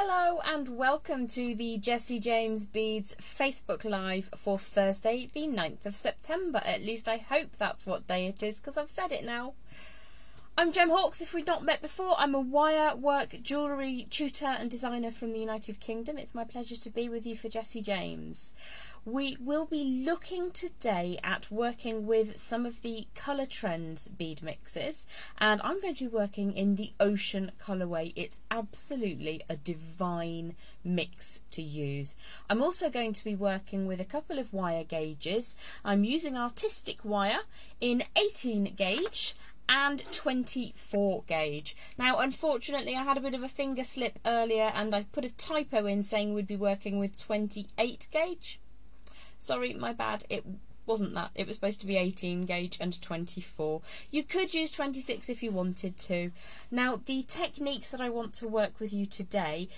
Hello and welcome to the Jessie James Beads Facebook Live for Thursday the 9th of September. At least I hope that's what day it is, because I've said it now. I'm Gem Hawkes. If we've not met before, I'm a wire work jewellery tutor and designer from the United Kingdom. It's my pleasure to be with you for Jessie James. We will be looking today at working with some of the Colour Trends bead mixes, and I'm going to be working in the Ocean colourway. It's absolutely a divine mix to use. I'm also going to be working with a couple of wire gauges. I'm using artistic wire in 18 gauge and 24 gauge. Now unfortunately I had a bit of a finger slip earlier and I put a typo in saying we'd be working with 28 gauge. Sorry, my bad, it wasn't that. It was supposed to be 18 gauge and 24. You could use 26 if you wanted to. Now the techniques that I want to work with you today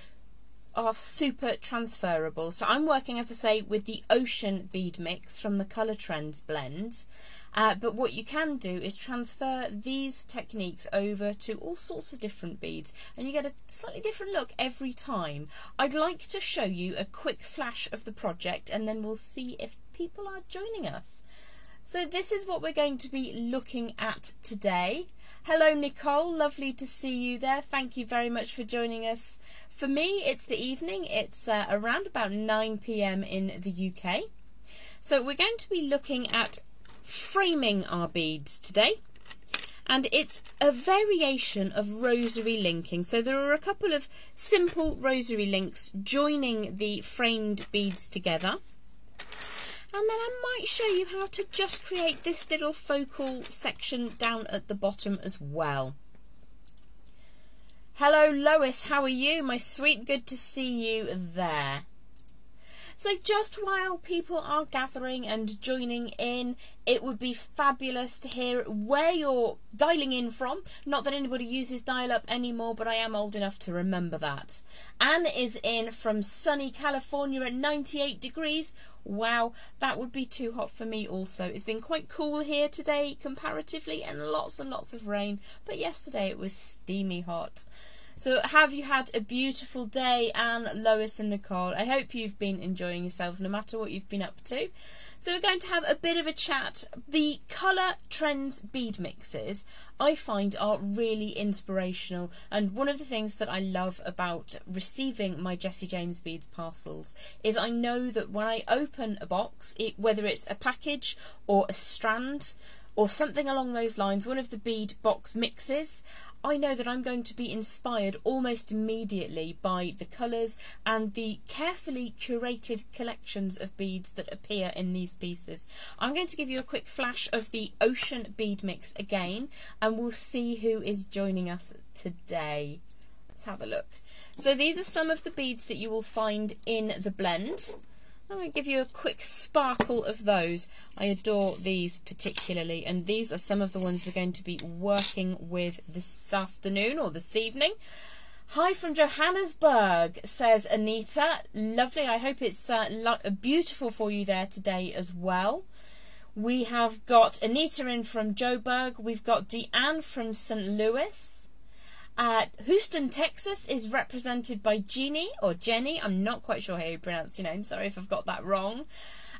are super transferable. So I'm working, as I say, with the Ocean bead mix from the Colour Trends blend. But what you can do is transfer these techniques over to all sorts of different beads and you get a slightly different look every time. I'd like to show you a quick flash of the project and then we'll see if people are joining us. So this is what we're going to be looking at today. Hello Nicole, lovely to see you there. Thank you very much for joining us. For me it's the evening, it's around about 9 PM in the UK. So we're going to be looking at framing our beads today, and it's a variation of rosary linking. So there are a couple of simple rosary links joining the framed beads together, and then I might show you how to just create this little focal section down at the bottom as well. Hello Lois, how are you, my sweet? Good to see you there. So just while people are gathering and joining in, it would be fabulous to hear where you're dialing in from. Not that anybody uses dial-up anymore, but I am old enough to remember that. Anne is in from sunny California at 98 degrees. Wow, that would be too hot for me also. It's been quite cool here today comparatively and lots of rain, but yesterday it was steamy hot. So have you had a beautiful day, Anne, Lois and Nicole? I hope you've been enjoying yourselves no matter what you've been up to. So we're going to have a bit of a chat. The Colour Trends bead mixes I find are really inspirational, and one of the things that I love about receiving my Jessie James Beads parcels is I know that when I open a box, whether it's a package or a strand or something along those lines, one of the bead box mixes, I know that I'm going to be inspired almost immediately by the colours and the carefully curated collections of beads that appear in these pieces. I'm going to give you a quick flash of the Ocean bead mix again and we'll see who is joining us today. Let's have a look. So these are some of the beads that you will find in the blend. I'm going to give you a quick sparkle of those. I adore these particularly, and these are some of the ones we're going to be working with this afternoon or this evening. Hi from Johannesburg, says Anita. Lovely. I hope it's beautiful for you there today as well. We have got Anita in from Joburg. We've got Deanne from St. Louis. Houston, Texas is represented by Jeannie or Jenny. I'm not quite sure how you pronounce your name. Sorry if I've got that wrong.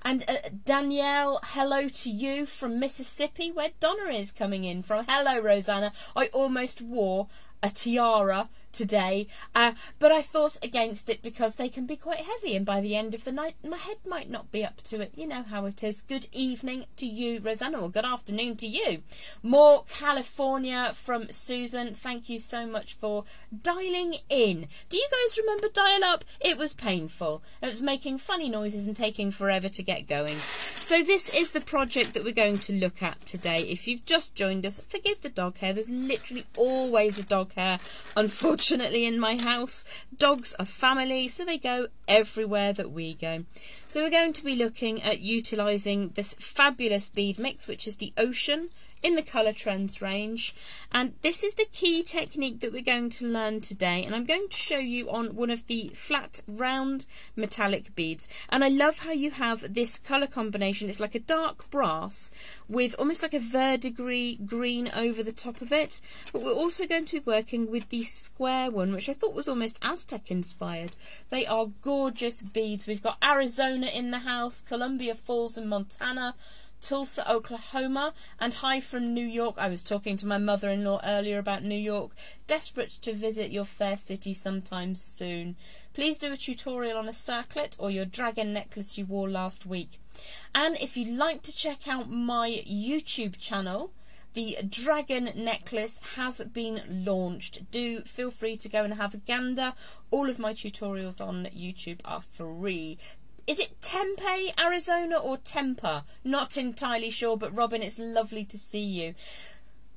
And Danielle, hello to you from Mississippi, where Donna is coming in from. Hello, Rosanna. I almost wore a tiara today, but I thought against it because they can be quite heavy, and by the end of the night my head might not be up to it. You know how it is. Good evening to you, Rosanna, or good afternoon to you. More California from Susan. Thank you so much for dialing in. Do you guys remember dial up? It was painful. It was making funny noises and taking forever to get going. So this is the project that we're going to look at today. If you've just joined us, forgive the dog hair. There's literally always a dog hair, unfortunately, in my house. Dogs are family, so they go everywhere that we go. So we're going to be looking at utilising this fabulous bead mix, which is the Ocean in the Colour Trends range, and this is the key technique that we're going to learn today, and I'm going to show you on one of the flat round metallic beads. And I love how you have this colour combination. It's like a dark brass with almost like a verdigris green over the top of it, but we're also going to be working with the square one, which I thought was almost Aztec inspired. They are gorgeous beads. We've got Arizona in the house, Columbia Falls in Montana, Tulsa, Oklahoma, and hi from New York. I was talking to my mother-in-law earlier about New York. Desperate to visit your fair city sometime soon. Please do a tutorial on a circlet or your dragon necklace you wore last week. And if you'd like to check out my YouTube channel, the dragon necklace has been launched. Do feel free to go and have a gander. All of my tutorials on YouTube are free. Is it Tempe, Arizona, or Temper? Not entirely sure, but Robin, it's lovely to see you.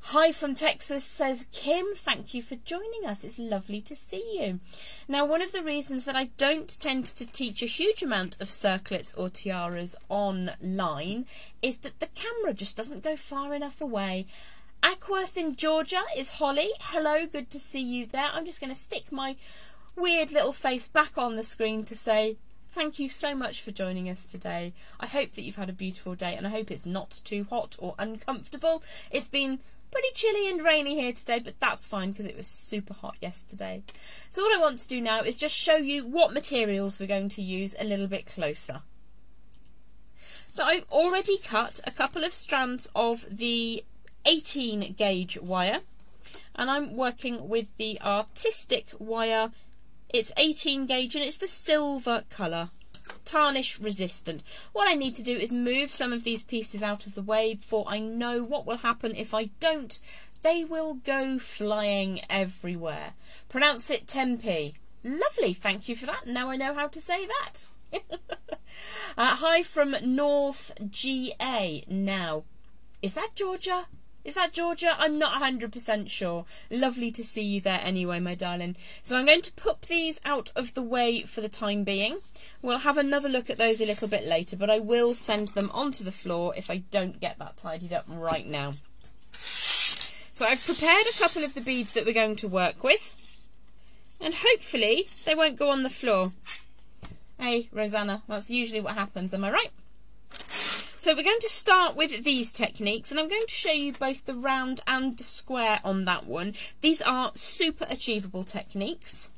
Hi from Texas, says Kim. Thank you for joining us. It's lovely to see you. Now, one of the reasons that I don't tend to teach a huge amount of circlets or tiaras online is that the camera just doesn't go far enough away. Ackworth in Georgia is Holly. Hello, good to see you there. I'm just going to stick my weird little face back on the screen to say thank you so much for joining us today. I hope that you've had a beautiful day, and I hope it's not too hot or uncomfortable. It's been pretty chilly and rainy here today, but that's fine because it was super hot yesterday. So what I want to do now is just show you what materials we're going to use a little bit closer. So I've already cut a couple of strands of the 18 gauge wire, and I'm working with the artistic wire. It's 18 gauge and it's the silver colour, tarnish resistant. What I need to do is move some of these pieces out of the way before I know what will happen if I don't. They will go flying everywhere. Pronounce it Tempe. Lovely, thank you for that. Now I know how to say that. Hi from North GA now. Is that Georgia? Is that Georgia? I'm not 100% sure. Lovely to see you there anyway, my darling. So I'm going to put these out of the way for the time being. We'll have another look at those a little bit later, but I will send them onto the floor if I don't get that tidied up right now. So I've prepared a couple of the beads that we're going to work with, and hopefully they won't go on the floor. Hey, Rosanna, that's usually what happens, am I right? So we're going to start with these techniques, and I'm going to show you both the round and the square on that one. These are super achievable techniques.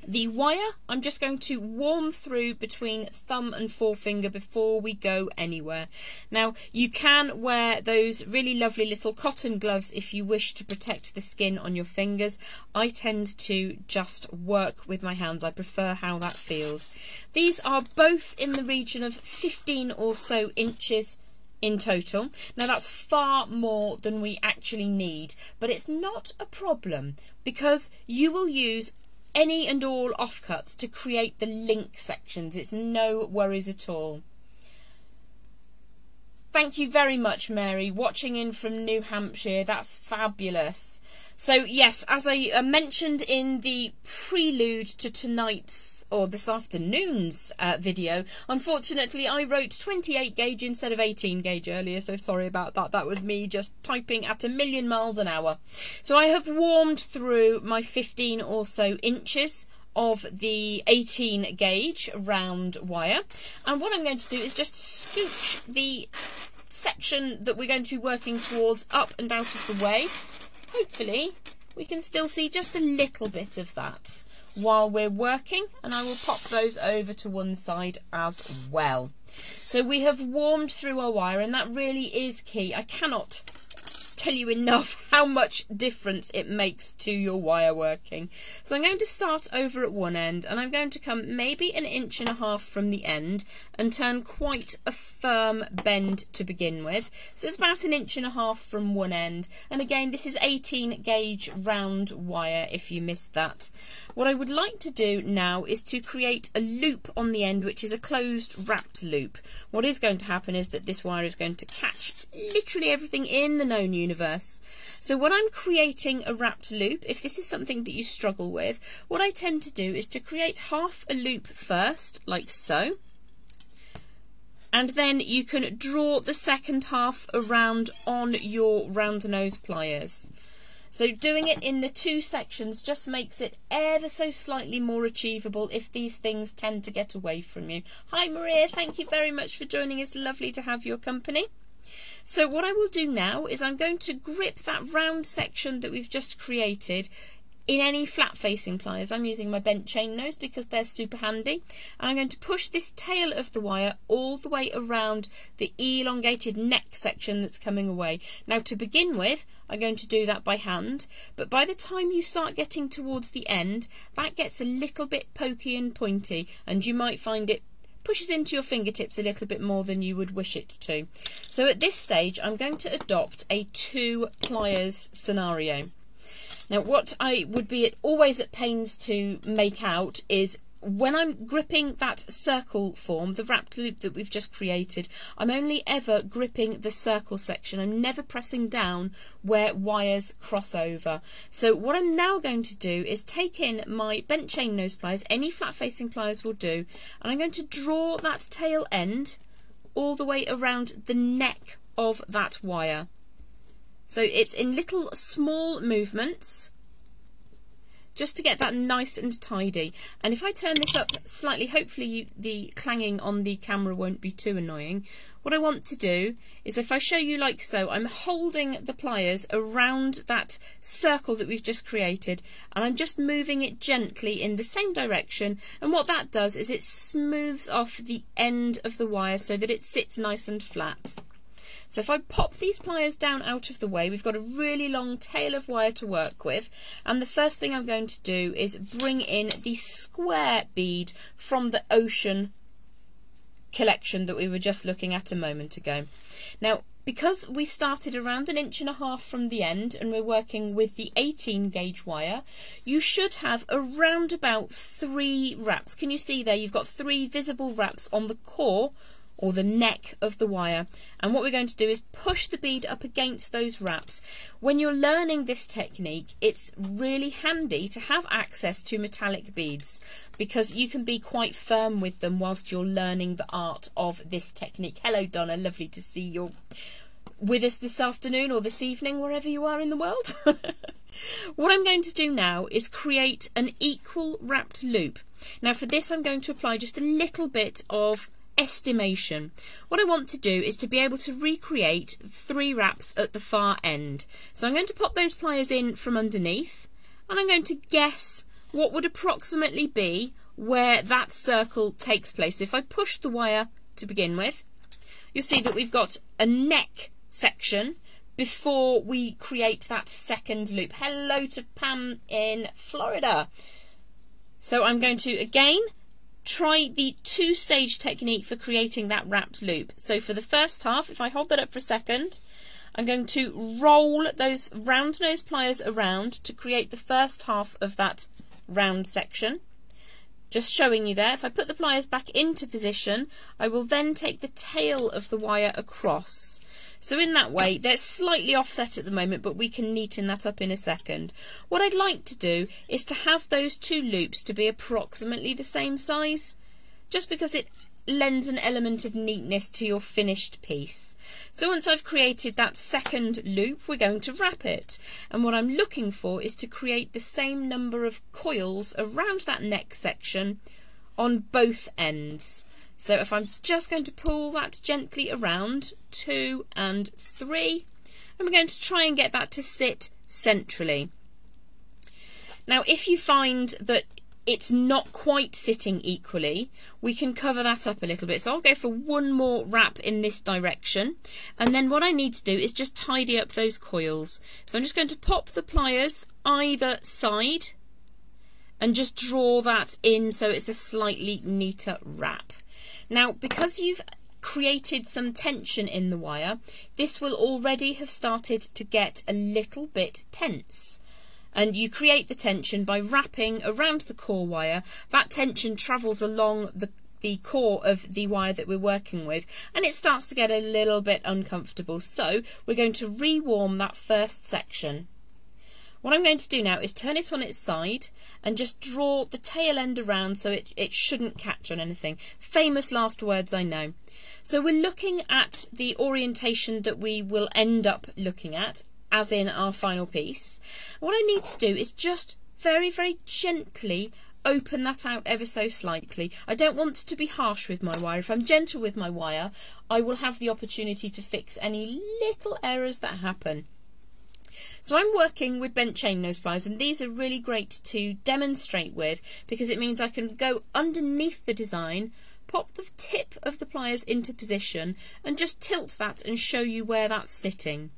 The wire, I'm just going to warm through between thumb and forefinger before we go anywhere. Now, you can wear those really lovely little cotton gloves if you wish to protect the skin on your fingers. I tend to just work with my hands. I prefer how that feels. These are both in the region of 15 or so inches in total. Now that's far more than we actually need, but it's not a problem because you will use any and all offcuts to create the link sections. It's no worries at all. Thank you very much, Mary, watching in from New Hampshire. That's fabulous. So yes, as I mentioned in the prelude to tonight's or this afternoon's video, unfortunately I wrote 28 gauge instead of 18 gauge earlier, so sorry about that. That was me just typing at 1,000,000 miles an hour. So I have warmed through my 15 or so inches of the 18 gauge round wire, and what I'm going to do is just scooch the section that we're going to be working towards up and out of the way. Hopefully we can still see just a little bit of that while we're working, and I will pop those over to one side as well. So we have warmed through our wire, and that really is key. I cannot tell you enough how much difference it makes to your wire working. So I'm going to start over at one end, and I'm going to come maybe 1.5 inches from the end and turn quite a firm bend to begin with. So it's about 1.5 inches from one end, and again this is 18 gauge round wire if you missed that. What I would like to do now is to create a loop on the end, which is a closed wrapped loop. What is going to happen is that this wire is going to catch literally everything in the known universe. So when I'm creating a wrapped loop, if this is something that you struggle with, what I tend to do is to create half a loop first, like so, and then you can draw the second half around on your round nose pliers. So doing it in the two sections just makes it ever so slightly more achievable if these things tend to get away from you. Hi Maria, thank you very much for joining us. Lovely to have your company. So what I will do now is I'm going to grip that round section that we've just created in any flat facing pliers. I'm using my bent chain nose because they're super handy, and I'm going to push this tail of the wire all the way around the elongated neck section that's coming away. Now to begin with I'm going to do that by hand, but by the time you start getting towards the end that gets a little bit pokey and pointy, and you might find it pushes into your fingertips a little bit more than you would wish it to. So at this stage I'm going to adopt a 2 pliers scenario. Now what I would be always at pains to make out is when I'm gripping that circle form, the wrapped loop that we've just created, I'm only ever gripping the circle section. I'm never pressing down where wires cross over. So what I'm now going to do is take in my bent chain nose pliers, any flat facing pliers will do, and I'm going to draw that tail end all the way around the neck of that wire. So it's in little small movements just to get that nice and tidy. And if I turn this up slightly, hopefully the clanging on the camera won't be too annoying. What I want to do is, if I show you like so, I'm holding the pliers around that circle that we've just created, and I'm just moving it gently in the same direction, and what that does is it smooths off the end of the wire so that it sits nice and flat. So if I pop these pliers down out of the way, we've got a really long tail of wire to work with, and the first thing I'm going to do is bring in the square bead from the Ocean collection that we were just looking at a moment ago. Now because we started around 1.5 inches from the end and we're working with the 18 gauge wire, you should have around about 3 wraps. Can you see there? You've got 3 visible wraps on the core or the neck of the wire, and what we're going to do is push the bead up against those wraps. When you're learning this technique, it's really handy to have access to metallic beads because you can be quite firm with them whilst you're learning the art of this technique. Hello Donna, lovely to see you're with us this afternoon or this evening, wherever you are in the world. What I'm going to do now is create an equal wrapped loop. Now for this I'm going to apply just a little bit of estimation. What I want to do is to be able to recreate 3 wraps at the far end. So I'm going to pop those pliers in from underneath, and I'm going to guess what would approximately be where that circle takes place. So if I push the wire to begin with, you'll see that we've got a neck section before we create that second loop. Hello to Pam in Florida. So I'm going to again try the 2-stage technique for creating that wrapped loop. So for the first half, if I hold that up for a second, I'm going to roll those round nose pliers around to create the first half of that round section. Just showing you there, if I put the pliers back into position, I will then take the tail of the wire across. So in that way, they're slightly offset at the moment, but we can neaten that up in a second. What I'd like to do is to have those 2 loops to be approximately the same size, just because it lends an element of neatness to your finished piece. So once I've created that second loop, we're going to wrap it. And what I'm looking for is to create the same number of coils around that neck section on both ends. So if I'm just going to pull that gently around, 2 and 3, and we're going to try and get that to sit centrally. Now if you find that it's not quite sitting equally, we can cover that up a little bit. So I'll go for 1 more wrap in this direction, and then what I need to do is just tidy up those coils. So I'm just going to pop the pliers either side and just draw that in so it's a slightly neater wrap. Now because you've created some tension in the wire, this will already have started to get a little bit tense. And you create the tension by wrapping around the core wire. That tension travels along the core of the wire that we're working with, and it starts to get a little bit uncomfortable. So we're going to rewarm that first section. What I'm going to do now is turn it on its side and just draw the tail end around so it shouldn't catch on anything. Famous last words, I know. So we're looking at the orientation that we will end up looking at, as in our final piece. What I need to do is just very, very gently open that out ever so slightly. I don't want to be harsh with my wire. If I'm gentle with my wire, I will have the opportunity to fix any little errors that happen. So I'm working with bent chain nose pliers, and these are really great to demonstrate with because it means I can go underneath the design, pop the tip of the pliers into position and just tilt that and show you where that's sitting.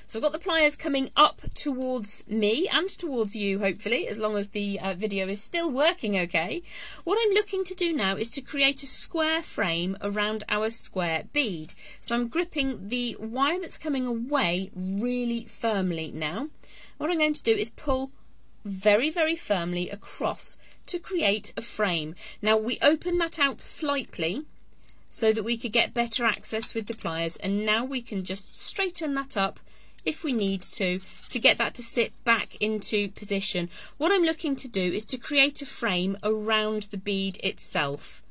So I've got the pliers coming up towards me and towards you, hopefully, as long as the video is still working okay. What I'm looking to do now is to create a square frame around our square bead. So I'm gripping the wire that's coming away really firmly now. What I'm going to do is pull very, very firmly across to create a frame. Now we open that out slightly so that we could get better access with the pliers, and now we can just straighten that up if we need to get that to sit back into position. What I'm looking to do is to create a frame around the bead itself.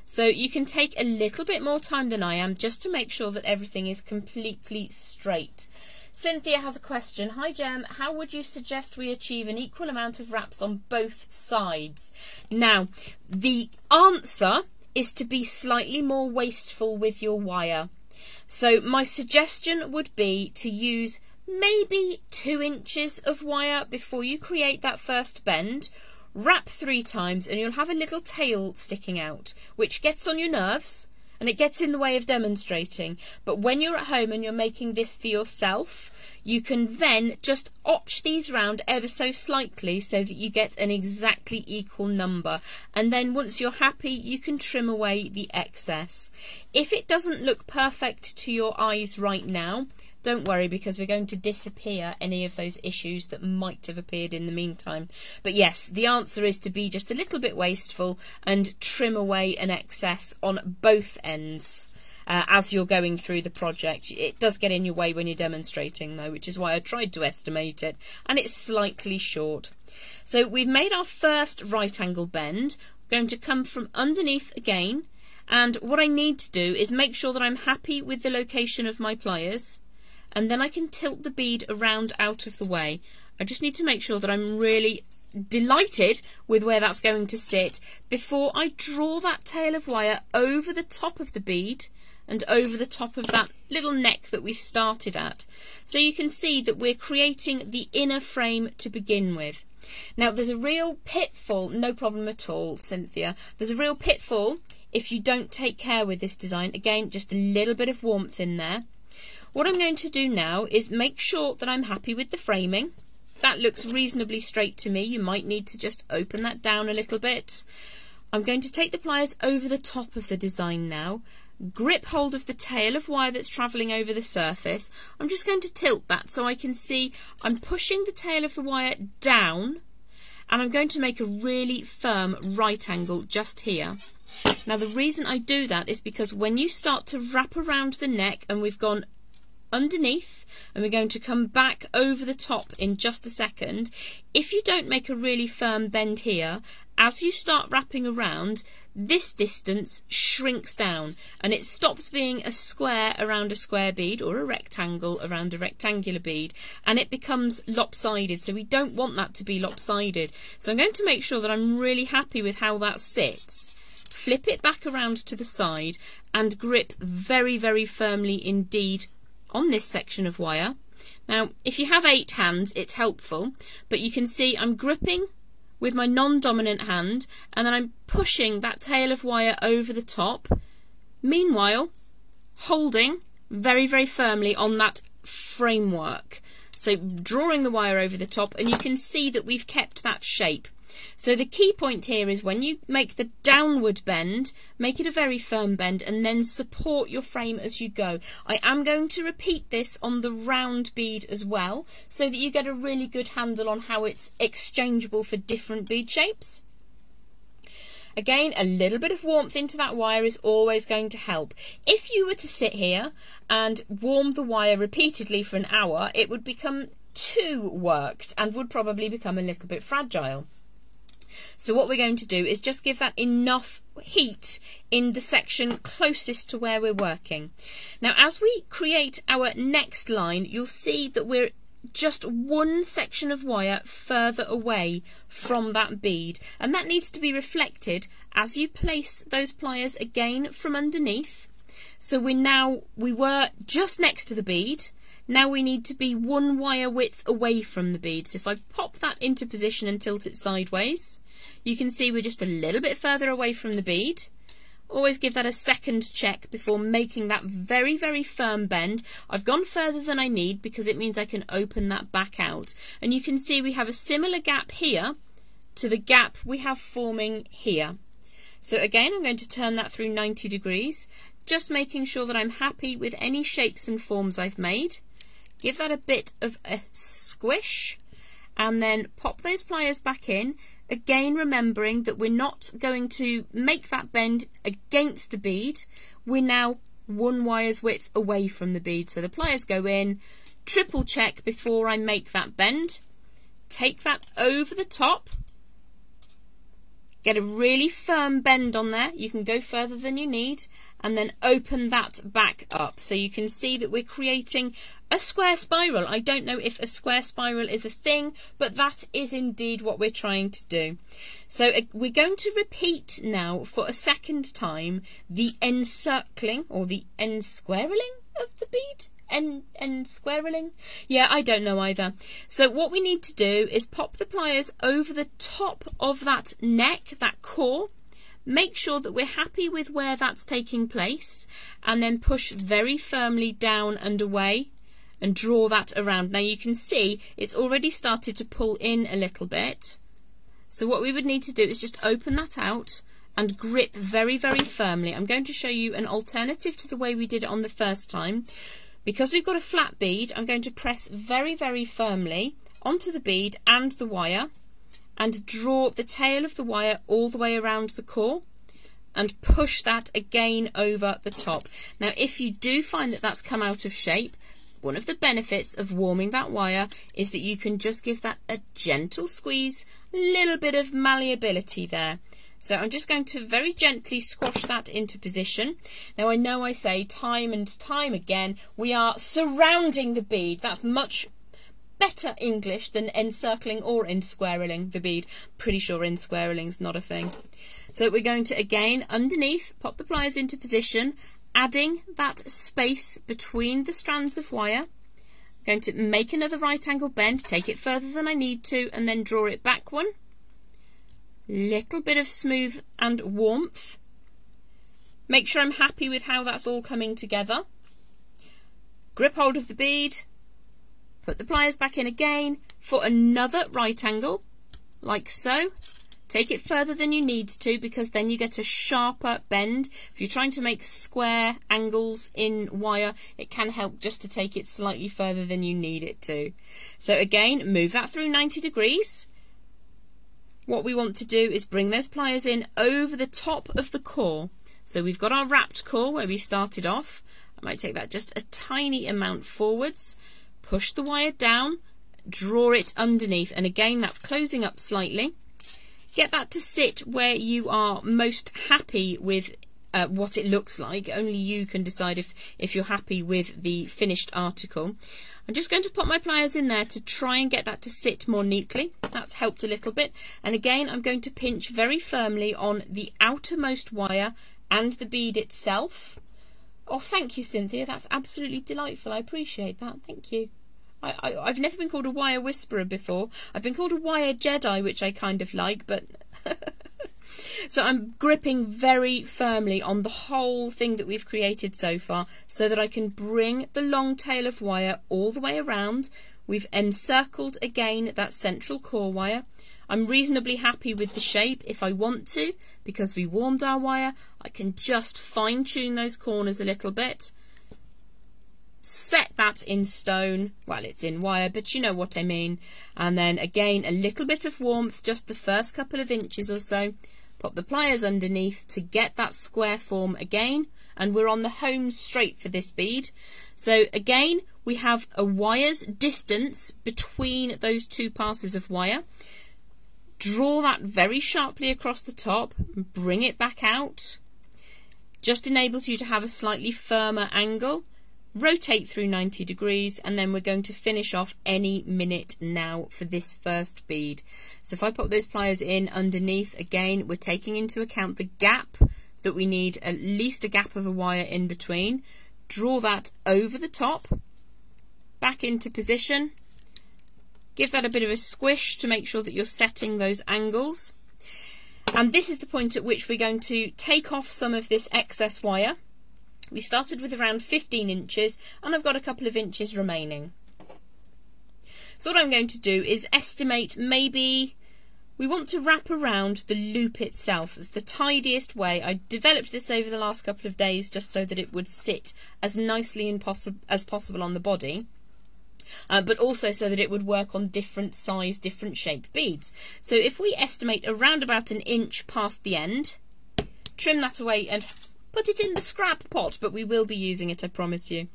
So you can take a little bit more time than I am just to make sure that everything is completely straight. Cynthia has a question. Hi Gem, how would you suggest we achieve an equal amount of wraps on both sides? Now, the answer is to be slightly more wasteful with your wire. So my suggestion would be to use maybe 2 inches of wire before you create that first bend. Wrap 3 times and you'll have a little tail sticking out, which gets on your nerves and it gets in the way of demonstrating. But when you're at home and you're making this for yourself, you can then just arch these round ever so slightly so that you get an exactly equal number. And then once you're happy, you can trim away the excess. If it doesn't look perfect to your eyes right now, don't worry, because we're going to disappear any of those issues that might have appeared in the meantime. But yes, the answer is to be just a little bit wasteful and trim away an excess on both ends as you're going through the project. It does get in your way when you're demonstrating though, which is why I tried to estimate it, and it's slightly short. So we've made our first right angle bend. We're going to come from underneath again, and what I need to do is make sure that I'm happy with the location of my pliers, and then I can tilt the bead around out of the way. I just need to make sure that I'm really delighted with where that's going to sit before I draw that tail of wire over the top of the bead and over the top of that little neck that we started at. So you can see that we're creating the inner frame to begin with. Now there's a real pitfall, no problem at all Cynthia, there's a real pitfall if you don't take care with this design. Again, just a little bit of warmth in there. What I'm going to do now is make sure that I'm happy with the framing. That looks reasonably straight to me. You might need to just open that down a little bit. I'm going to take the pliers over the top of the design now, grip hold of the tail of wire that's travelling over the surface. I'm just going to tilt that so I can see I'm pushing the tail of the wire down, and I'm going to make a really firm right angle just here. Now the reason I do that is because when you start to wrap around the neck, and we've gone underneath and we're going to come back over the top in just a second, if you don't make a really firm bend here, as you start wrapping around, this distance shrinks down and it stops being a square around a square bead or a rectangle around a rectangular bead, and it becomes lopsided. So we don't want that to be lopsided. So I'm going to make sure that I'm really happy with how that sits. Flip it back around to the side and grip very, very firmly indeed on this section of wire. Now if you have 8 hands it's helpful, but you can see I'm gripping with my non-dominant hand and then I'm pushing that tail of wire over the top, meanwhile holding very, very firmly on that framework. So drawing the wire over the top, and you can see that we've kept that shape. So the key point here is when you make the downward bend, make it a very firm bend and then support your frame as you go. I am going to repeat this on the round bead as well so that you get a really good handle on how it's exchangeable for different bead shapes. Again, a little bit of warmth into that wire is always going to help. If you were to sit here and warm the wire repeatedly for an hour, it would become too worked and would probably become a little bit fragile. So what we're going to do is just give that enough heat in the section closest to where we're working. Now as we create our next line, you'll see that we're just one section of wire further away from that bead, and that needs to be reflected as you place those pliers again from underneath. So we were just next to the bead. Now we need to be one wire width away from the bead. So if I pop that into position and tilt it sideways, you can see we're just a little bit further away from the bead. Always give that a second check before making that very, very firm bend. I've gone further than I need because it means I can open that back out. And you can see we have a similar gap here to the gap we have forming here. So again, I'm going to turn that through 90 degrees, just making sure that I'm happy with any shapes and forms I've made. Give that a bit of a squish and then pop those pliers back in. Again, remembering that we're not going to make that bend against the bead. We're now one wire's width away from the bead. So the pliers go in, triple check before I make that bend. Take that over the top. Get a really firm bend on there. You can go further than you need, and then open that back up. So you can see that we're creating a square spiral. I don't know if a square spiral is a thing, but that is indeed what we're trying to do. So we're going to repeat now for a second time the encircling or the ensquareling of the bead. Squareling? Yeah, I don't know either. So what we need to do is pop the pliers over the top of that neck, that core. Make sure that we're happy with where that's taking place, and then push very firmly down and away and draw that around. Now you can see it's already started to pull in a little bit. So what we would need to do is just open that out and grip very, very firmly. I'm going to show you an alternative to the way we did it on the first time. Because we've got a flat bead, I'm going to press very, very firmly onto the bead and the wire and draw the tail of the wire all the way around the core and push that again over the top. Now if you do find that that's come out of shape, one of the benefits of warming that wire is that you can just give that a gentle squeeze, a little bit of malleability there. So I'm just going to very gently squash that into position. Now I know I say time and time again, we are surrounding the bead. That's much better English than encircling or ensquareling the bead. Pretty sure ensquareling's not a thing. So we're going to again underneath, pop the pliers into position, adding that space between the strands of wire. I'm going to make another right angle bend, take it further than I need to, and then draw it back one. Little bit of smooth and warmth. Make sure I'm happy with how that's all coming together. Grip hold of the bead, put the pliers back in again for another right angle, like so. Take it further than you need to because then you get a sharper bend. If you're trying to make square angles in wire, it can help just to take it slightly further than you need it to. So again, move that through 90 degrees. What we want to do is bring those pliers in over the top of the core. So we've got our wrapped core where we started off. I might take that just a tiny amount forwards, push the wire down, draw it underneath, and again that's closing up slightly. Get that to sit where you are most happy with what it looks like. Only you can decide if you're happy with the finished article. I'm just going to put my pliers in there to try and get that to sit more neatly. That's helped a little bit. And again, I'm going to pinch very firmly on the outermost wire and the bead itself. Oh, thank you, Cynthia. That's absolutely delightful. I appreciate that. Thank you. I've never been called a wire whisperer before. I've been called a wire Jedi, which I kind of like, but... So I'm gripping very firmly on the whole thing that we've created so far so that I can bring the long tail of wire all the way around. We've encircled again that central core wire. I'm reasonably happy with the shape. If I want to, because we warmed our wire, I can just fine-tune those corners a little bit. Set that in stone. Well, it's in wire, but you know what I mean. And then again, a little bit of warmth, just the first couple of inches or so. Pop the pliers underneath to get that square form again, and we're on the home straight for this bead. So again, we have a wire's distance between those two passes of wire. Draw that very sharply across the top, bring it back out. Just enables you to have a slightly firmer angle. Rotate through 90 degrees, and then we're going to finish off any minute now for this first bead. So if I pop those pliers in underneath, again, we're taking into account the gap that we need, at least a gap of a wire in between. Draw that over the top, back into position. Give that a bit of a squish to make sure that you're setting those angles. And this is the point at which we're going to take off some of this excess wire. We started with around 15 inches and I've got a couple of inches remaining. So what I'm going to do is estimate, maybe we want to wrap around the loop itself. It's the tidiest way. I developed this over the last couple of days just so that it would sit as nicely as possible on the body. But also so that it would work on different size, different shaped beads. So if we estimate around about an inch past the end, trim that away and put it in the scrap pot, but we will be using it, I promise you.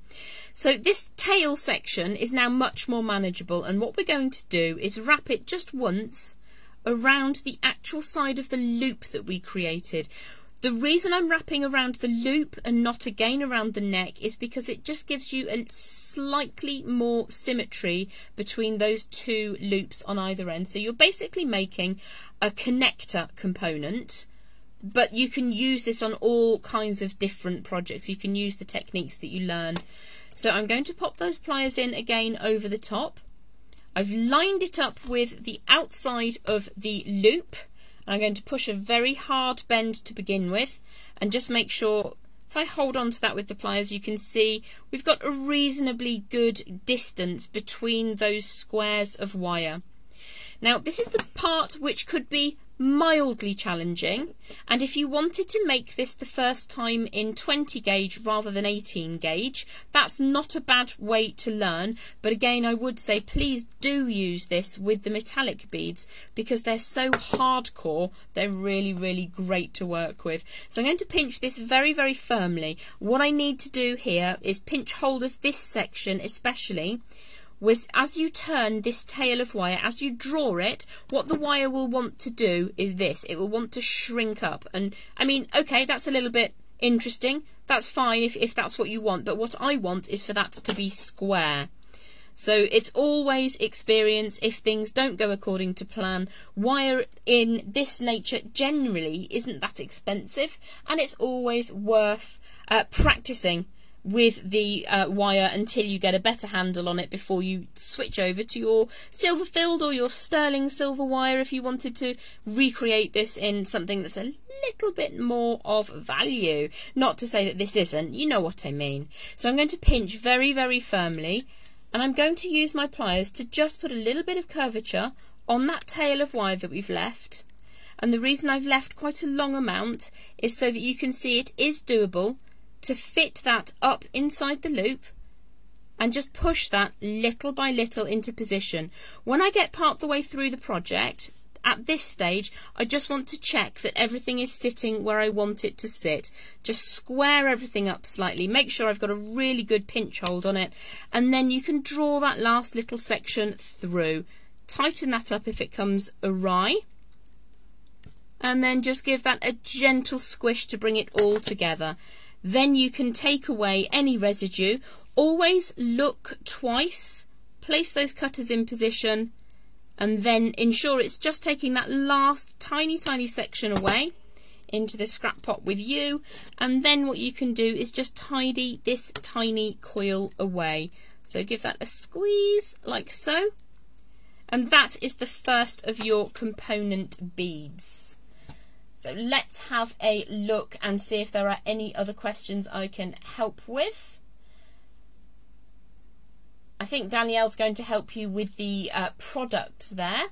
So this tail section is now much more manageable, and what we're going to do is wrap it just once around the actual side of the loop that we created. The reason I'm wrapping around the loop and not again around the neck is because it just gives you a slightly more symmetry between those two loops on either end. So you're basically making a connector component, but you can use this on all kinds of different projects. You can use the techniques that you learn. So I'm going to pop those pliers in again over the top. I've lined it up with the outside of the loop. I'm going to push a very hard bend to begin with, and just make sure, if I hold on to that with the pliers, you can see we've got a reasonably good distance between those squares of wire. Now this is the part which could be mildly challenging, and if you wanted to make this the first time in 20 gauge rather than 18 gauge, that's not a bad way to learn. But again, I would say please do use this with the metallic beads because they're so hardcore, they're really great to work with. So I'm going to pinch this very firmly. What I need to do here is pinch hold of this section especially, was as you turn this tail of wire, as you draw it, what the wire will want to do is this. It will want to shrink up. And I mean, okay, that's a little bit interesting. That's fine if that's what you want. But what I want is for that to be square. So it's always experience if things don't go according to plan. Wire in this nature generally isn't that expensive, and it's always worth practicing with the wire until you get a better handle on it before you switch over to your silver filled or your sterling silver wire if you wanted to recreate this in something that's a little bit more of value. Not to say that this isn't, you know what I mean. So I'm going to pinch very firmly, and I'm going to use my pliers to just put a little bit of curvature on that tail of wire that we've left. And the reason I've left quite a long amount is so that you can see it is doable to fit that up inside the loop and just push that little by little into position. When I get part the way through the project, at this stage, I just want to check that everything is sitting where I want it to sit. Just square everything up slightly, make sure I've got a really good pinch hold on it, and then you can draw that last little section through. Tighten that up if it comes awry, and then just give that a gentle squish to bring it all together. Then you can take away any residue. Always look twice, place those cutters in position, and then ensure it's just taking that last tiny section away into the scrap pot with you. And then what you can do is just tidy this tiny coil away. So give that a squeeze like so, and that is the first of your component beads. So let's have a look and see if there are any other questions I can help with. I think Danielle's going to help you with the products there.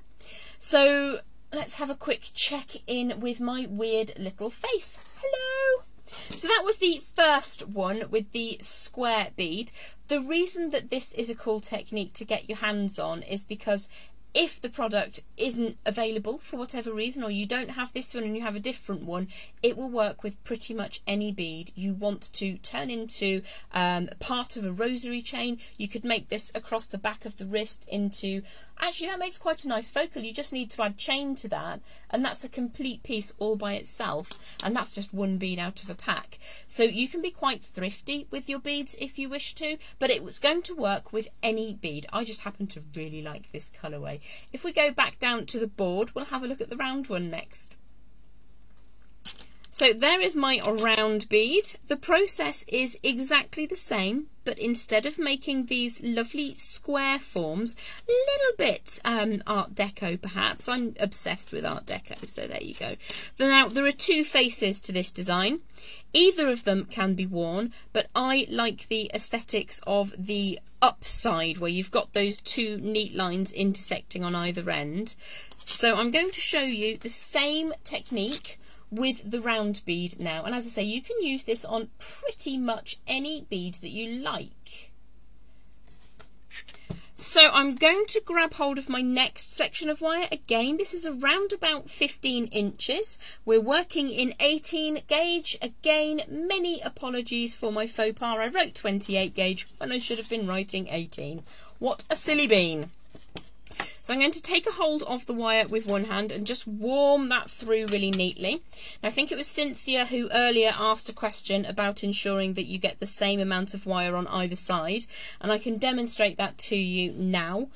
So let's have a quick check in with my weird little face. Hello! So that was the first one with the square bead. The reason that this is a cool technique to get your hands on is because if the product isn't available for whatever reason, or you don't have this one and you have a different one, it will work with pretty much any bead you want to turn into part of a rosary chain. You could make this across the back of the wrist into, actually that makes quite a nice focal. You just need to add chain to that, and that's a complete piece all by itself, and that's just one bead out of a pack. So you can be quite thrifty with your beads if you wish to, but it was going to work with any bead. I just happen to really like this colourway. If we go back down to the board, we'll have a look at the round one next. So there is my round bead. The process is exactly the same, but instead of making these lovely square forms, a little bit Art Deco perhaps. I'm obsessed with Art Deco, so there you go. Now there are two faces to this design. Either of them can be worn, but I like the aesthetics of the upside where you've got those two neat lines intersecting on either end. So I'm going to show you the same technique with the round bead now, and as I say, you can use this on pretty much any bead that you like. So I'm going to grab hold of my next section of wire. Again, this is around about 15 inches. We're working in 18 gauge. Again, many apologies for my faux pas. I wrote 28 gauge when I should have been writing 18. What a silly bean. So I'm going to take a hold of the wire with one hand and just warm that through really neatly. Now, I think it was Cynthia who earlier asked a question about ensuring that you get the same amount of wire on either side, and I can demonstrate that to you now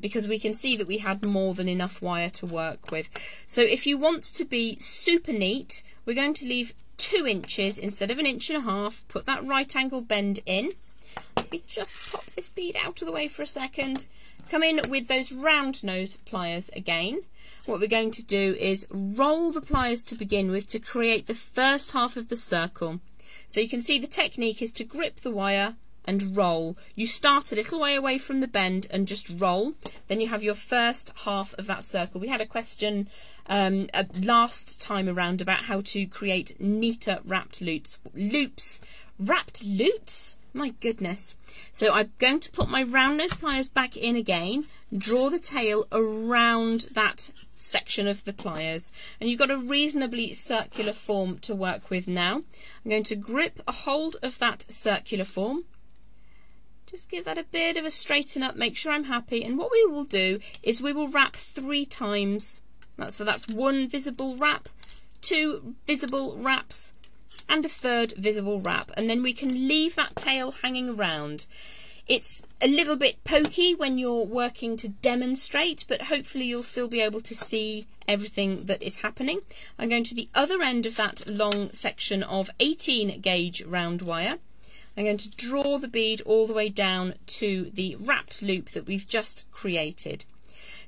because we can see that we had more than enough wire to work with. So if you want to be super neat, we're going to leave 2 inches instead of 1.5 inches, put that right angle bend in. Let me just pop this bead out of the way for a second. Come in with those round nose pliers again. What we're going to do is roll the pliers to begin with to create the first half of the circle. So you can see the technique is to grip the wire and roll. You start a little way away from the bend and just roll. Then you have your first half of that circle. We had a question last time around about how to create neater wrapped loops. Wrapped loops? My goodness. So I'm going to put my round nose pliers back in again, draw the tail around that section of the pliers, and you've got a reasonably circular form to work with now. I'm going to grip a hold of that circular form, just give that a bit of a straighten up, make sure I'm happy, and what we will do is we will wrap 3 times. So that's 1 visible wrap, 2 visible wraps, and a 3rd visible wrap, and then we can leave that tail hanging around. It's a little bit pokey when you're working to demonstrate, but hopefully you'll still be able to see everything that is happening. I'm going to the other end of that long section of 18 gauge round wire. I'm going to draw the bead all the way down to the wrapped loop that we've just created.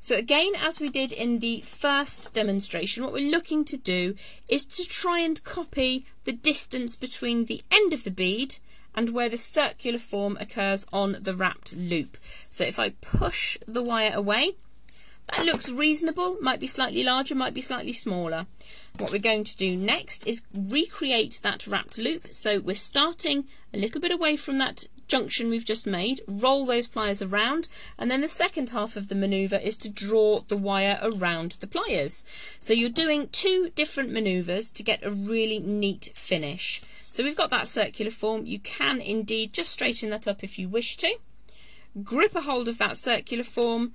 So again, as we did in the first demonstration, what we're looking to do is to try and copy the distance between the end of the bead and where the circular form occurs on the wrapped loop. So if I push the wire away, that looks reasonable, might be slightly larger, might be slightly smaller. What we're going to do next is recreate that wrapped loop. So we're starting a little bit away from that junction we've just made, roll those pliers around, and then the second half of the manoeuvre is to draw the wire around the pliers. So you're doing 2 different manoeuvres to get a really neat finish. So we've got that circular form. You can indeed just straighten that up if you wish to. Grip a hold of that circular form,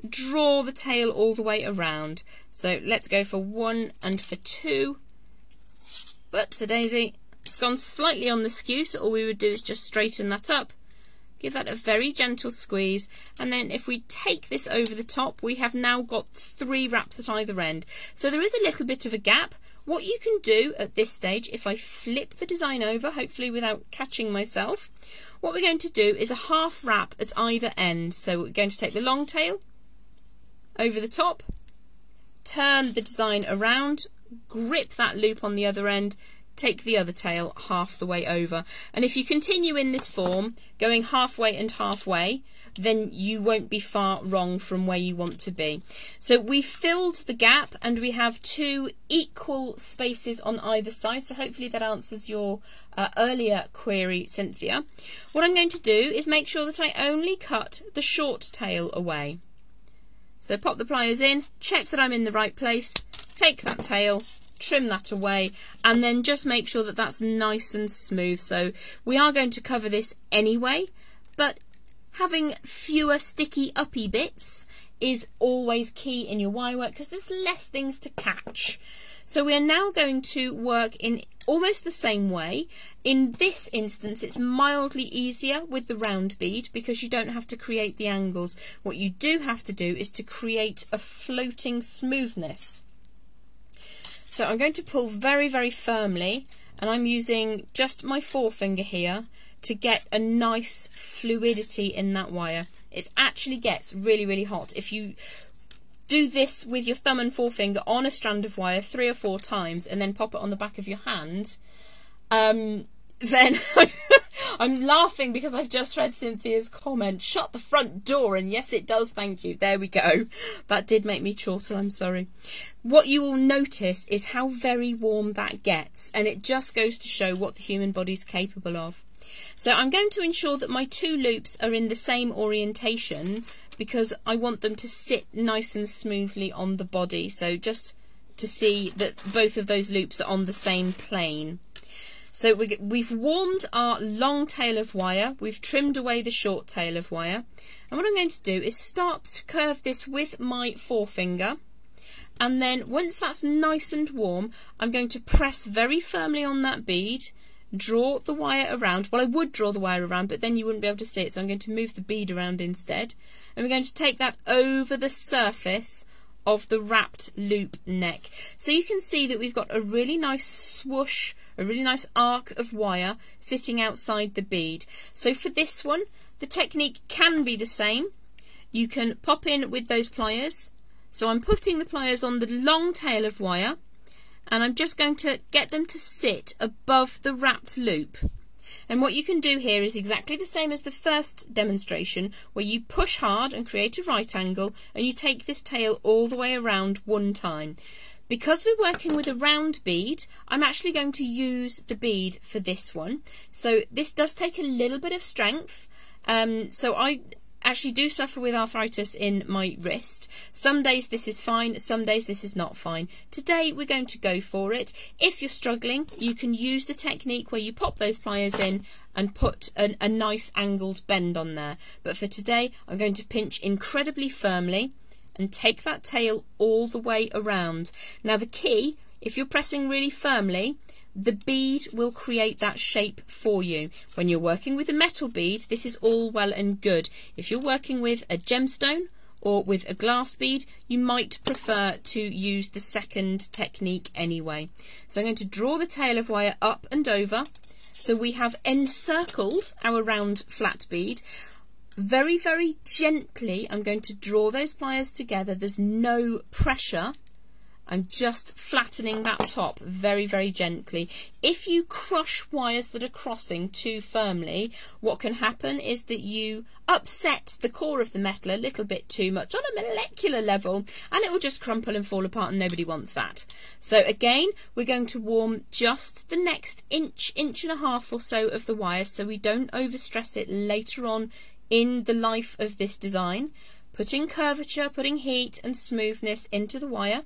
draw the tail all the way around. So let's go for 1 and for 2. Whoops-a-daisy. It's gone slightly on the skew, so all we would do is just straighten that up, give that a very gentle squeeze, and then if we take this over the top, we have now got 3 wraps at either end. So there is a little bit of a gap. What you can do at this stage, if I flip the design over, hopefully without catching myself, what we're going to do is a half wrap at either end. So we're going to take the long tail over the top, turn the design around, grip that loop on the other end, take the other tail half the way over. And if you continue in this form, going halfway and halfway, then you won't be far wrong from where you want to be. So we filled the gap and we have 2 equal spaces on either side. So hopefully that answers your earlier query, Cynthia. What I'm going to do is make sure that I only cut the short tail away. So pop the pliers in, check that I'm in the right place, take that tail, trim that away, and then just make sure that that's nice and smooth. So we are going to cover this anyway, but having fewer sticky uppy bits is always key in your wire work because there's less things to catch. So we are now going to work in almost the same way. In this instance, it's mildly easier with the round bead because you don't have to create the angles. What you do have to do is to create a floating smoothness. So I'm going to pull very, very firmly, and I'm using just my forefinger here to get a nice fluidity in that wire. It actually gets really, really hot. If you do this with your thumb and forefinger on a strand of wire 3 or 4 times and then pop it on the back of your hand, then I'm laughing because I've just read Cynthia's comment, shut the front door, and yes it does, thank you, there we go. That did make me chortle, I'm sorry. What you will notice is how very warm that gets, and it just goes to show what the human body's capable of. So I'm going to ensure that my 2 loops are in the same orientation because I want them to sit nice and smoothly on the body. So just to see that both of those loops are on the same plane. So we've warmed our long tail of wire, we've trimmed away the short tail of wire, and what I'm going to do is start to curve this with my forefinger, and then once that's nice and warm, I'm going to press very firmly on that bead, draw the wire around. Well, I would draw the wire around, but then you wouldn't be able to see it, so I'm going to move the bead around instead. And we're going to take that over the surface of the wrapped loop neck. So you can see that we've got a really nice swoosh, a really nice arc of wire sitting outside the bead. So for this one, the technique can be the same. You can pop in with those pliers. So I'm putting the pliers on the long tail of wire, and I'm just going to get them to sit above the wrapped loop. And what you can do here is exactly the same as the first demonstration, where you push hard and create a right angle, and you take this tail all the way around one time. Because we're working with a round bead, I'm actually going to use the bead for this one. So this does take a little bit of strength. So I actually do suffer with arthritis in my wrist. Some days this is fine, some days this is not fine. Today we're going to go for it. If you're struggling, you can use the technique where you pop those pliers in and put a nice angled bend on there. But for today, I'm going to pinch incredibly firmly and take that tail all the way around. Now the key, if you're pressing really firmly, the bead will create that shape for you. When you're working with a metal bead, this is all well and good. If you're working with a gemstone or with a glass bead, you might prefer to use the second technique anyway. So I'm going to draw the tail of wire up and over. So we have encircled our round flat bead. Very, very gently, I'm going to draw those pliers together. There's no pressure. I'm just flattening that top very, very gently. If you crush wires that are crossing too firmly, what can happen is that you upset the core of the metal a little bit too much on a molecular level, and it will just crumple and fall apart, and nobody wants that. So again, we're going to warm just the next inch and a half or so of the wire so we don't overstress it later on in the life of this design. Putting curvature, putting heat and smoothness into the wire.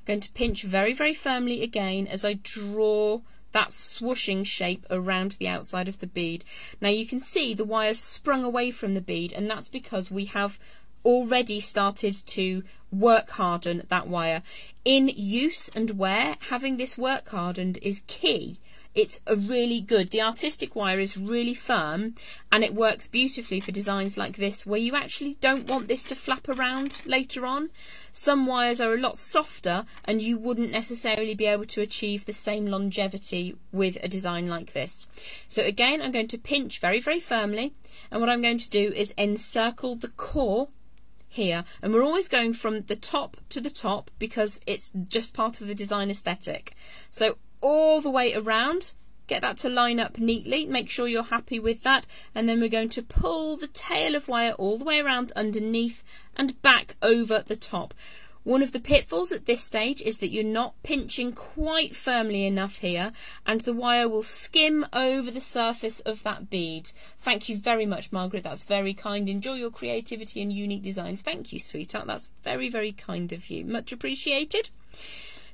Going to pinch very, very firmly again as I draw that swooshing shape around the outside of the bead. Now you can see the wire's sprung away from the bead, and that's because we have already started to work harden that wire. In use and wear, having this work hardened is key. It's a really good, the artistic wire is really firm, and it works beautifully for designs like this where you actually don't want this to flap around later on. Some wires are a lot softer and you wouldn't necessarily be able to achieve the same longevity with a design like this. So again, I'm going to pinch very, very firmly, and what I'm going to do is encircle the core here, and we're always going from the top to the top because it's just part of the design aesthetic. So all the way around, get that to line up neatly, make sure you're happy with that, and then we're going to pull the tail of wire all the way around underneath and back over the top. One of the pitfalls at this stage is that you're not pinching quite firmly enough here, and the wire will skim over the surface of that bead. Thank you very much, Margaret. That's very kind. Enjoy your creativity and unique designs. Thank you, sweetheart. That's very, very kind of you. Much appreciated.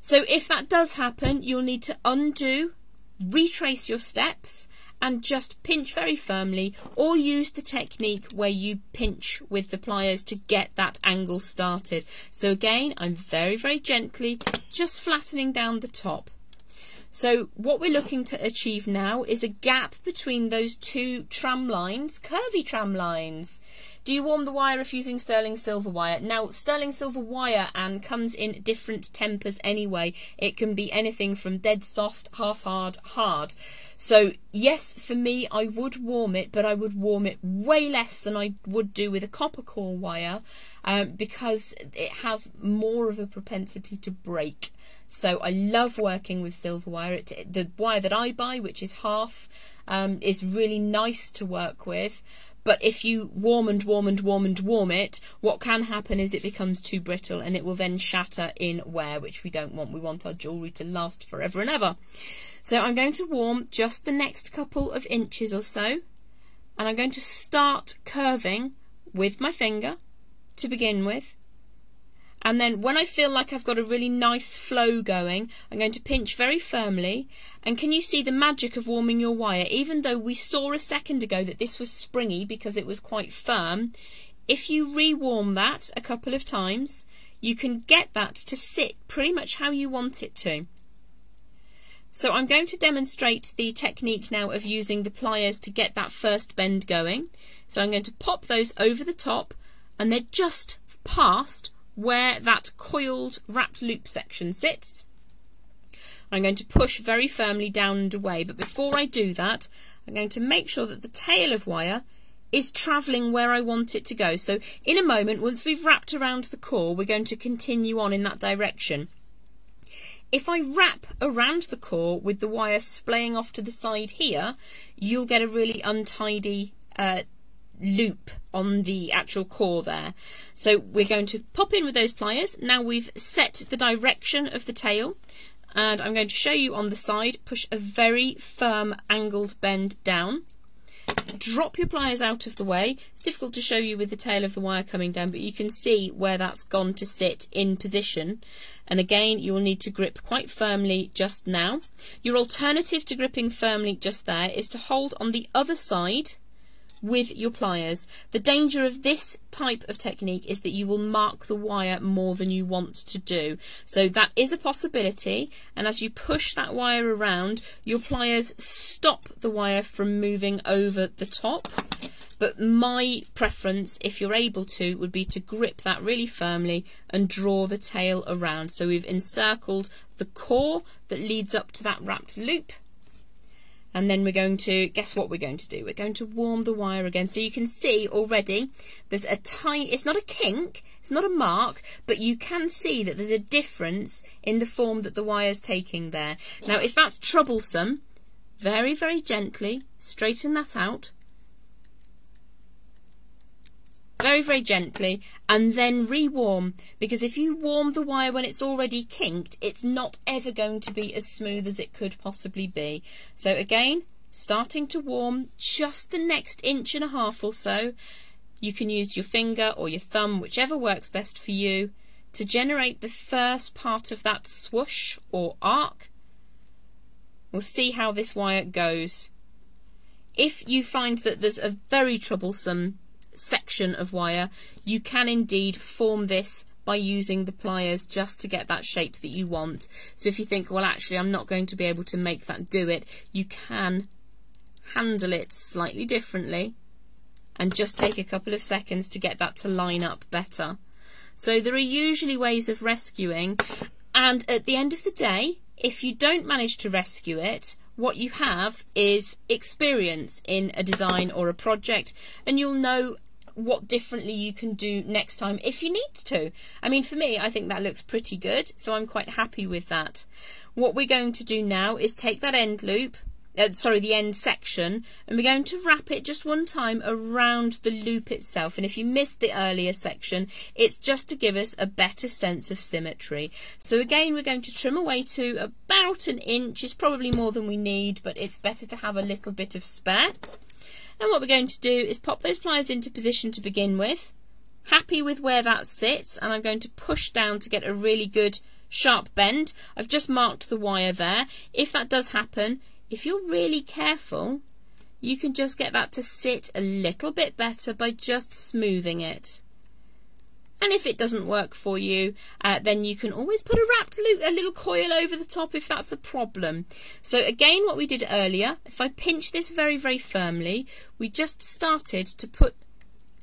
So if that does happen, you'll need to undo, retrace your steps, and just pinch very firmly, or use the technique where you pinch with the pliers to get that angle started. So again, I'm very, very gently just flattening down the top. So what we're looking to achieve now is a gap between those two tram lines, curvy tram lines. Do you warm the wire if using sterling silver wire? Now, sterling silver wire, Anne, comes in different tempers anyway. It can be anything from dead soft, half hard, hard. So, yes, for me, I would warm it, but I would warm it way less than I would do with a copper core wire because it has more of a propensity to break. So I love working with silver wire. The wire that I buy, which is half, is really nice to work with. But if you warm and warm and warm and warm it, what can happen is it becomes too brittle and it will then shatter in wear, which we don't want. We want our jewellery to last forever and ever. So I'm going to warm just the next couple of inches or so, and I'm going to start curving with my finger to begin with. And then when I feel like I've got a really nice flow going, I'm going to pinch very firmly. And can you see the magic of warming your wire? Even though we saw a second ago that this was springy because it was quite firm, if you re-warm that a couple of times, you can get that to sit pretty much how you want it to. So I'm going to demonstrate the technique now of using the pliers to get that first bend going. So I'm going to pop those over the top, and they're just past where that coiled wrapped loop section sits. I'm going to push very firmly down and away, but before I do that, I'm going to make sure that the tail of wire is travelling where I want it to go. So in a moment, once we've wrapped around the core, we're going to continue on in that direction. If I wrap around the core with the wire splaying off to the side here, you'll get a really untidy loop on the actual core there. So we're going to pop in with those pliers. Now we've set the direction of the tail, and I'm going to show you on the side. Push a very firm angled bend down. Drop your pliers out of the way. It's difficult to show you with the tail of the wire coming down, but you can see where that's gone to sit in position. And again, you will need to grip quite firmly just now. Your alternative to gripping firmly just there is to hold on the other side with your pliers. The danger of this type of technique is that you will mark the wire more than you want to do. So that is a possibility, and as you push that wire around, your pliers stop the wire from moving over the top. But my preference, if you're able to, would be to grip that really firmly and draw the tail around. So we've encircled the core that leads up to that wrapped loop. And then we're going to, guess what we're going to do? We're going to warm the wire again. So you can see already there's a tiny, it's not a kink, it's not a mark, but you can see that there's a difference in the form that the wire's taking there. Now, if that's troublesome, very, very gently straighten that out. Very, very gently, and then rewarm, because if you warm the wire when it's already kinked, it's not ever going to be as smooth as it could possibly be. So again, starting to warm just the next 1.5 inches or so. You can use your finger or your thumb, whichever works best for you, to generate the first part of that swoosh or arc. We'll see how this wire goes. If you find that there's a very troublesome section of wire, you can indeed form this by using the pliers just to get that shape that you want. So if you think, well, actually I'm not going to be able to make that do it, you can handle it slightly differently and just take a couple of seconds to get that to line up better. So there are usually ways of rescuing, and at the end of the day, if you don't manage to rescue it, what you have is experience in a design or a project, and you'll know what differently you can do next time if you need to. I mean, for me, I think that looks pretty good, so I'm quite happy with that. What we're going to do now is take that end loop the end section, and we're going to wrap it just one time around the loop itself. And if you missed the earlier section, it's just to give us a better sense of symmetry. So again, we're going to trim away to about 1 inch. It's probably more than we need, but it's better to have a little bit of spare. And what we're going to do is pop those pliers into position to begin with. Happy with where that sits, and I'm going to push down to get a really good sharp bend. I've just marked the wire there. If that does happen, if you're really careful, you can just get that to sit a little bit better by just smoothing it. And if it doesn't work for you, then you can always put a wrapped loop, a little coil over the top if that's a problem. So again, what we did earlier, if I pinch this very, very firmly, we just started to put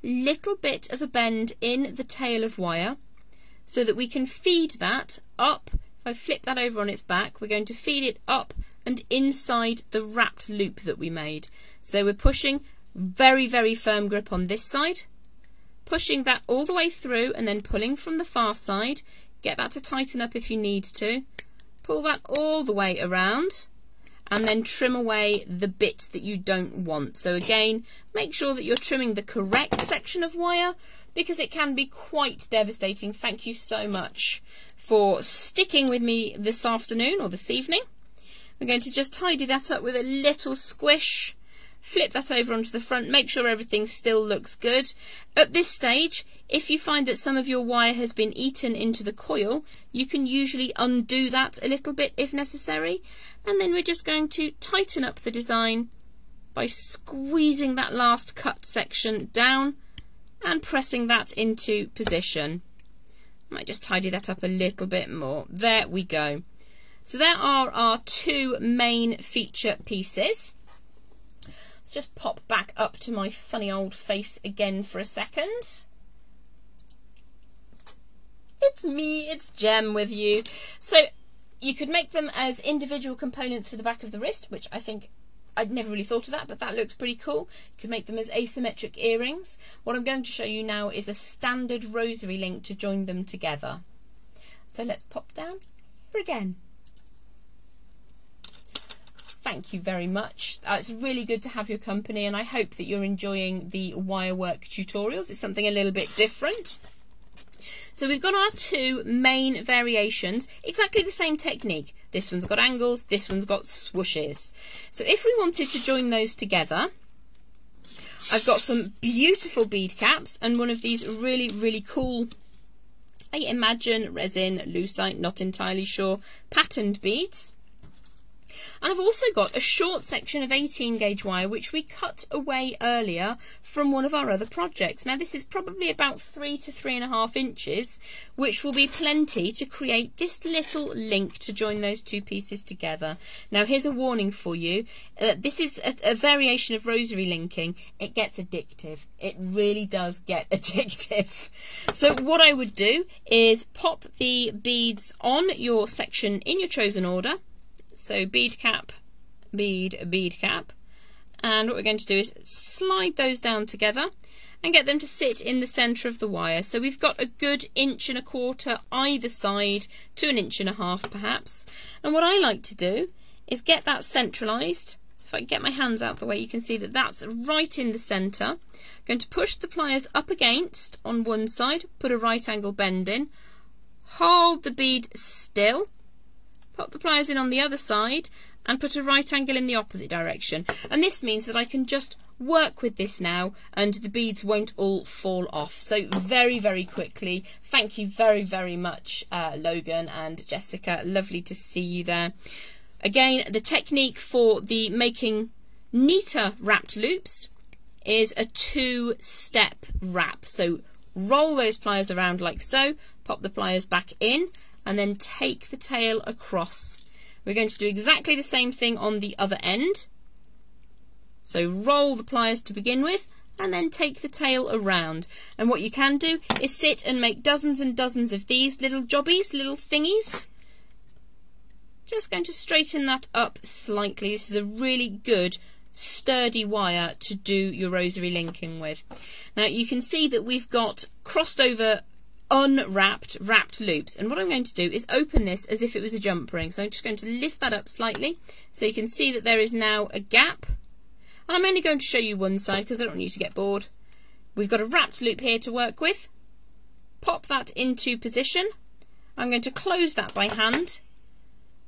a little bit of a bend in the tail of wire so that we can feed that up. If I flip that over on its back, we're going to feed it up and inside the wrapped loop that we made. So we're pushing very, very firm grip on this side, pushing that all the way through and then pulling from the far side. Get that to tighten up if you need to. Pull that all the way around and then trim away the bits that you don't want. So again, make sure that you're trimming the correct section of wire because it can be quite devastating. Thank you so much for sticking with me this afternoon or this evening. We're going to just tidy that up with a little squish. Flip that over onto the front, make sure everything still looks good. At this stage, if you find that some of your wire has been eaten into the coil, you can usually undo that a little bit if necessary. And then we're just going to tighten up the design by squeezing that last cut section down and pressing that into position. Might just tidy that up a little bit more. There we go. So there are our 2 main feature pieces. Just pop back up to my funny old face again for a second. It's me, it's Jem with you. So you could make them as individual components for the back of the wrist, which I think I'd never really thought of that, but that looks pretty cool. You could make them as asymmetric earrings. What I'm going to show you now is a standard rosary link to join them together. So let's pop down here again. Thank you very much. It's really good to have your company, and I hope that you're enjoying the wire work tutorials. It's something a little bit different. So we've got our 2 main variations, exactly the same technique. This one's got angles, this one's got swooshes. So if we wanted to join those together, I've got some beautiful bead caps and one of these really, really cool, I imagine resin, lucite, not entirely sure, patterned beads. And I've also got a short section of 18 gauge wire which we cut away earlier from one of our other projects. Now this is probably about 3 to 3.5 inches, which will be plenty to create this little link to join those 2 pieces together. Now here's a warning for you. This is a variation of rosary linking. It gets addictive. It really does get addictive. So what I would do is pop the beads on your section in your chosen order. So bead cap, bead, bead cap, and what we're going to do is slide those down together and get them to sit in the centre of the wire. So we've got a good 1.25 inches either side to 1.5 inches perhaps. And what I like to do is get that centralised. So if I get my hands out the way, you can see that that's right in the centre. I'm going to push the pliers up against on one side, put a right angle bend in, hold the bead still, pop the pliers in on the other side and put a right angle in the opposite direction. And this means that I can just work with this now and the beads won't all fall off. So very, very quickly. Thank you very, very much, Logan and Jessica. Lovely to see you there. Again, the technique for the making neater wrapped loops is a 2-step wrap. So roll those pliers around like so, pop the pliers back in, and then take the tail across. We're going to do exactly the same thing on the other end. So roll the pliers to begin with and then take the tail around. And what you can do is sit and make dozens and dozens of these little jobbies, little thingies. Just going to straighten that up slightly. This is a really good sturdy wire to do your rosary linking with. Now you can see that we've got crossed over unwrapped wrapped loops. And what I'm going to do is open this as if it was a jump ring. So I'm just going to lift that up slightly so you can see that there is now a gap. And I'm only going to show you one side because I don't want you to get bored. We've got a wrapped loop here to work with. Pop that into position. I'm going to close that by hand.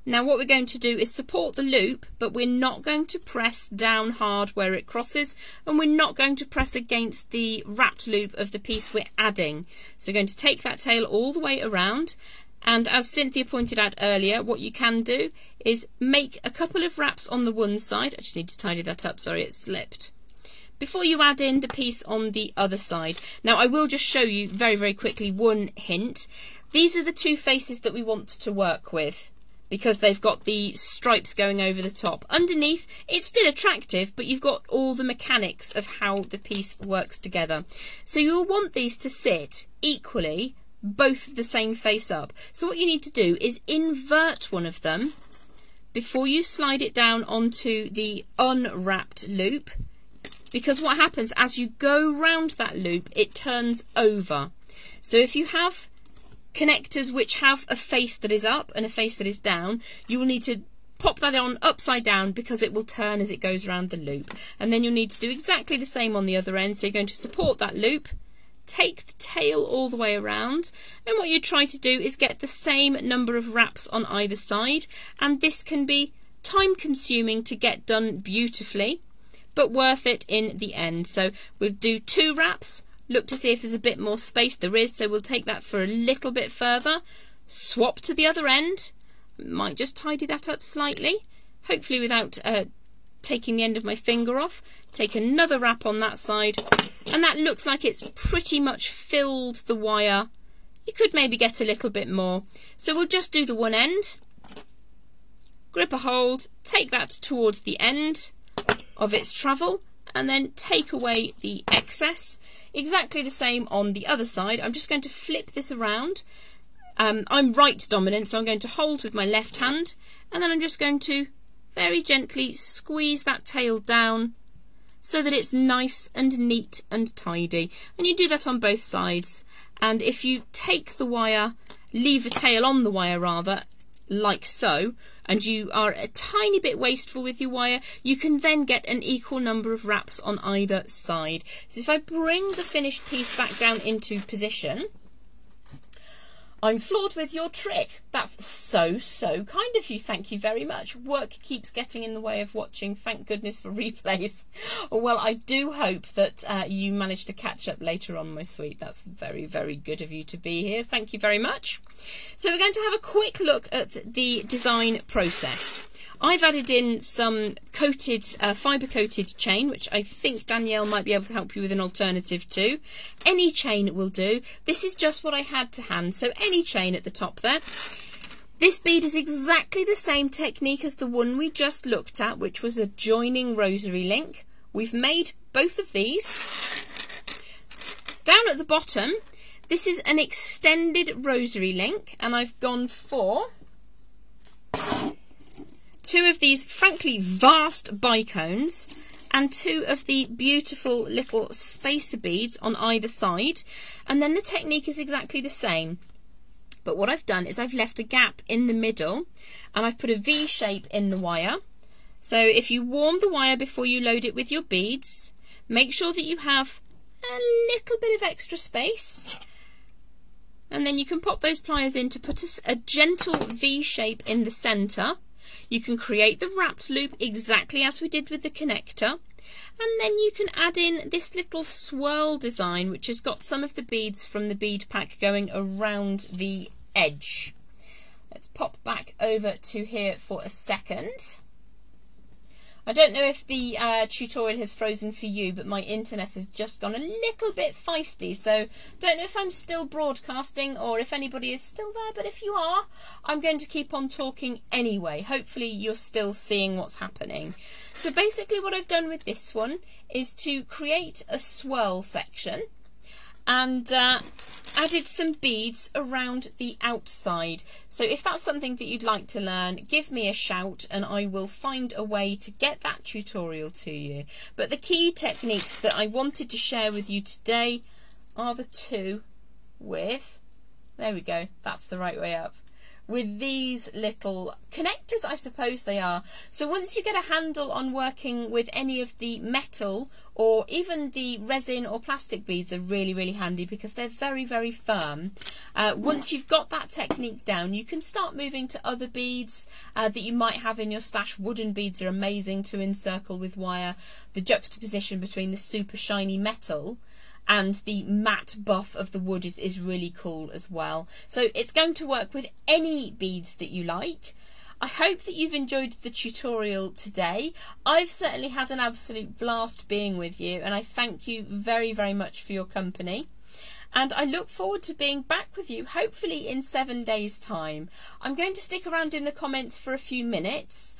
Now what we're going to do is support the loop, but we're not going to press down hard where it crosses, and we're not going to press against the wrapped loop of the piece we're adding. So we're going to take that tail all the way around, and as Cynthia pointed out earlier, what you can do is make a couple of wraps on the one side. I just need to tidy that up, sorry, it slipped, before you add in the piece on the other side. Now I will just show you very, very quickly one hint. These are the two faces that we want to work with, because they've got the stripes going over the top. Underneath, it's still attractive, but you've got all the mechanics of how the piece works together. So you'll want these to sit equally, both the same face up. So what you need to do is invert one of them before you slide it down onto the unwrapped loop, because what happens as you go round that loop, it turns over. So if you have connectors which have a face that is up and a face that is down, you will need to pop that on upside down because it will turn as it goes around the loop. And then you'll need to do exactly the same on the other end. So you're going to support that loop, take the tail all the way around, and what you try to do is get the same number of wraps on either side, and this can be time consuming to get done beautifully, but worth it in the end. So we'll do 2 wraps, look to see if there's a bit more space. There is, so we'll take that for a little bit further, swap to the other end, might just tidy that up slightly, hopefully without taking the end of my finger off, take another wrap on that side, and that looks like it's pretty much filled the wire. You could maybe get a little bit more. So we'll just do the one end, grip a hold, take that towards the end of its travel, and then take away the excess. Exactly the same on the other side. I'm just going to flip this around. I'm right dominant, so I'm going to hold with my left hand, and then I'm just going to very gently squeeze that tail down so that it's nice and neat and tidy. And you do that on both sides. And if you take the wire, leave a tail on the wire rather, like so, and you are a tiny bit wasteful with your wire, you can then get an equal number of wraps on either side. So if I bring the finished piece back down into position, I'm floored with your trick. That's so kind of you. Thank you very much. Work keeps getting in the way of watching. Thank goodness for replays. Well, I do hope that you managed to catch up later on, my sweet. That's very, very good of you to be here. Thank you very much. So we're going to have a quick look at the design process. I've added in some coated, fibre coated chain, which I think Danielle might be able to help you with an alternative to. Any chain will do. This is just what I had to hand, so any chain at the top there. This bead is exactly the same technique as the one we just looked at, which was a joining rosary link. We've made both of these. Down at the bottom, this is an extended rosary link, and I've gone for 2 of these frankly vast bicones and 2 of the beautiful little spacer beads on either side, and then the technique is exactly the same. But what I've done is I've left a gap in the middle, and I've put a V shape in the wire. So if you warm the wire before you load it with your beads, make sure that you have a little bit of extra space, and then you can pop those pliers in to put a gentle V shape in the centre. You can create the wrapped loop exactly as we did with the connector, and then you can add in this little swirl design which has got some of the beads from the bead pack going around the edge. Let's pop back over to here for a second. I don't know if the tutorial has frozen for you, but my internet has just gone a little bit feisty, so don't know if I'm still broadcasting or if anybody is still there, but if you are, I'm going to keep on talking anyway. Hopefully you're still seeing what's happening. So basically what I've done with this one is to create a swirl section and added some beads around the outside. So if that's something that you'd like to learn, give me a shout and I will find a way to get that tutorial to you. But the key techniques that I wanted to share with you today are the 2 with There we go. That's the right way up. With these little connectors, I suppose they are. So once you get a handle on working with any of the metal or even the resin or plastic beads are really, really handy because they're very, very firm. Once you've got that technique down, you can start moving to other beads that you might have in your stash. Wooden beads are amazing to encircle with wire. The juxtaposition between the super shiny metal and the matte buff of the wood is really cool as well. So it's going to work with any beads that you like. I hope that you've enjoyed the tutorial today. I've certainly had an absolute blast being with you, and I thank you very, very much for your company. And I look forward to being back with you, hopefully in 7 days' time. I'm going to stick around in the comments for a few minutes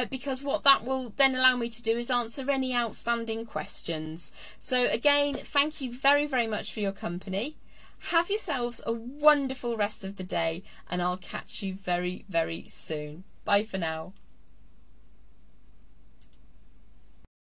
because what that will then allow me to do is answer any outstanding questions. So again, thank you very, very much for your company. Have yourselves a wonderful rest of the day, and I'll catch you very, very soon. Bye for now.